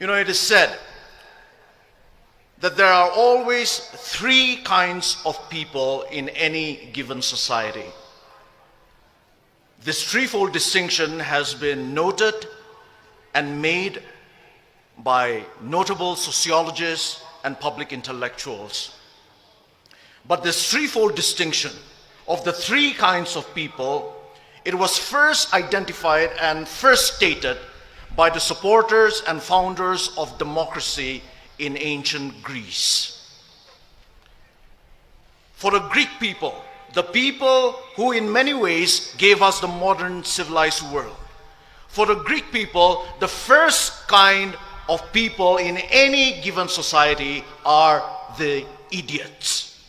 It is said that there are always three kinds of people in any given society. This threefold distinction has been noted and made by notable sociologists and public intellectuals. But this threefold distinction of the three kinds of people, it was first identified and first stated by the supporters and founders of democracy in ancient Greece. For the Greek people, the people who in many ways gave us the modern civilized world, for the Greek people, the first kind of people in any given society are the idiots.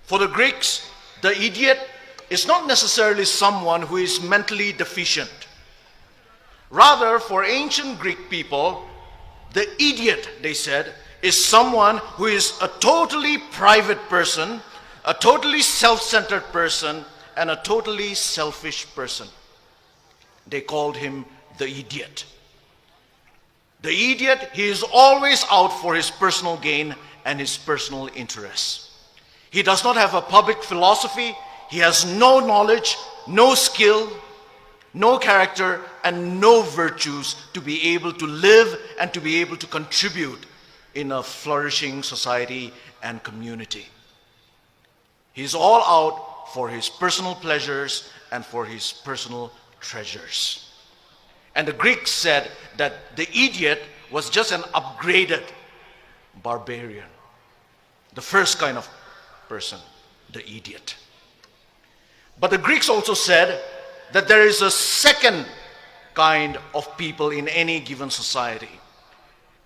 For the Greeks, the idiot is not necessarily someone who is mentally deficient. Rather, for ancient Greek people, the idiot, they said, is someone who is a totally private person, a totally self-centered person, and a totally selfish person. They called him the idiot. The idiot, he is always out for his personal gain and his personal interests. He does not have a public philosophy. He has no knowledge, no skill, no character, and no virtues to be able to live and to be able to contribute in a flourishing society and community. He's all out for his personal pleasures and for his personal treasures. And the Greeks said that the idiot was just an upgraded barbarian. The first kind of person, the idiot. But the Greeks also said that there is a second kind of people in any given society.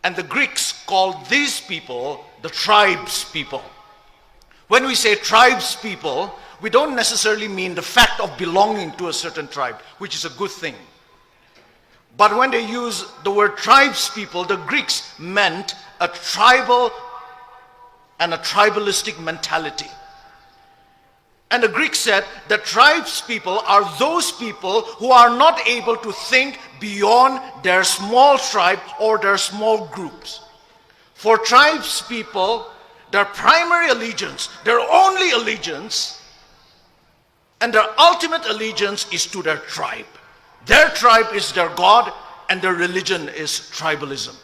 And the Greeks called these people the tribes people. When we say tribes people, we don't necessarily mean the fact of belonging to a certain tribe, which is a good thing. But when they use the word tribes people, the Greeks meant a tribal and a tribalistic mentality. And the Greeks said that tribes people are those people who are not able to think beyond their small tribe or their small groups. For tribes people, their primary allegiance, their only allegiance, and their ultimate allegiance is to their tribe. Their tribe is their God, and their religion is tribalism.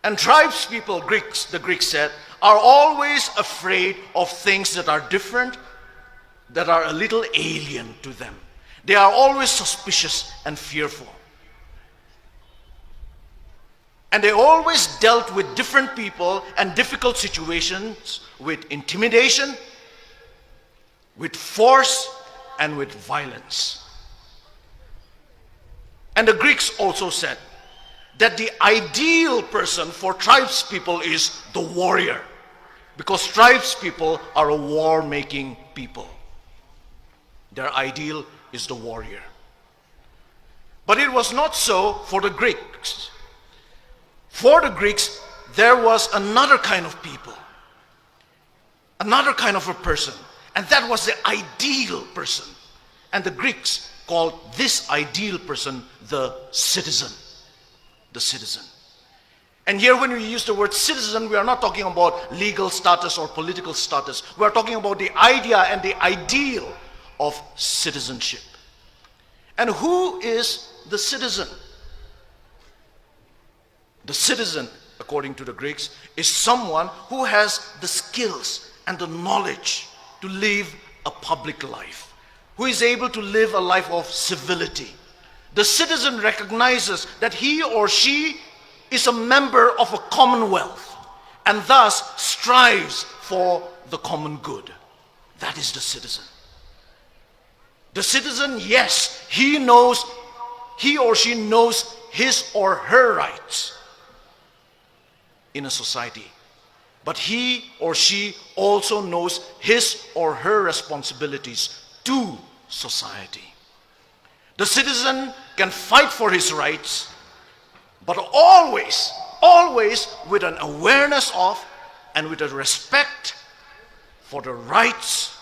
And tribes people, the Greeks said, are always afraid of things that are different, that are a little alien to them. They are always suspicious and fearful. And they always dealt with different people and difficult situations with intimidation, with force, and with violence. And the Greeks also said that the ideal person for tribes people is the warrior, because tribes people are a war-making people. Their ideal is the warrior. But it was not so for the Greeks. For the Greeks, there was another kind of people, another kind of a person, and that was the ideal person. And the Greeks called this ideal person the citizen. The citizen. And here when we use the word citizen, we are not talking about legal status or political status. We are talking about the idea and the ideal of citizenship. And who is the citizen? The citizen, according to the Greeks, is someone who has the skills and the knowledge to live a public life, who is able to live a life of civility. The citizen recognizes that he or she is a member of a commonwealth and thus strives for the common good. That is the citizen. The citizen, yes, he or she knows his or her rights in a society. But he or she also knows his or her responsibilities to society. The citizen can fight for his rights, but always with an awareness of and with a respect for the rights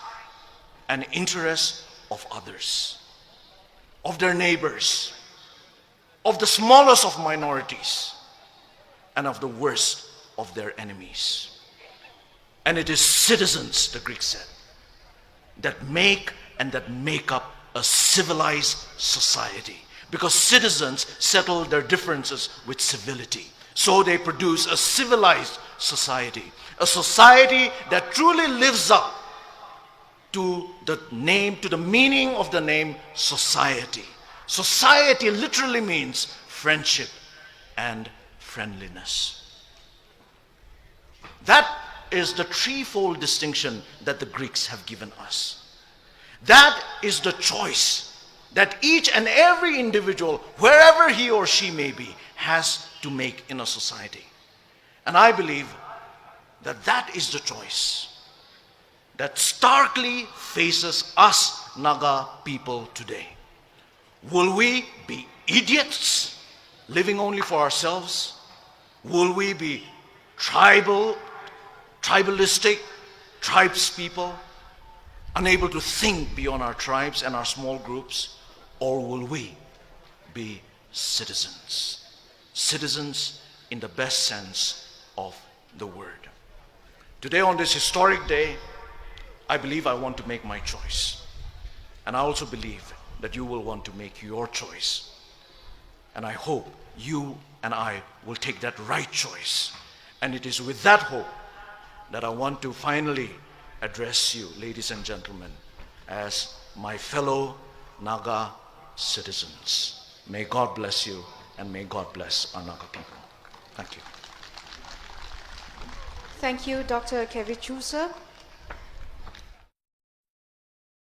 and interests of others, of their neighbors, of the smallest of minorities, and of the worst of their enemies. And it is citizens, the Greeks said, that make up a civilized society. Because citizens settle their differences with civility. So they produce a civilized society. A society that truly lives up to the meaning of the name society. Society literally means friendship and friendliness. That is the threefold distinction that the Greeks have given us. That is the choice that each and every individual, wherever he or she may be, has to make in a society. And I believe that that is the choice that starkly faces us Naga people today. Will we be idiots, living only for ourselves? Will we be tribalistic, tribes people, unable to think beyond our tribes and our small groups? Or will we be citizens? Citizens in the best sense of the word. Today, on this historic day, I believe I want to make my choice. And I also believe that you will want to make your choice. And I hope you and I will take that right choice. And it is with that hope that I want to finally address you, ladies and gentlemen, as my fellow Naga citizens. May God bless you, and may God bless our Naga people. Thank you. Thank you, Dr. Kevichusa.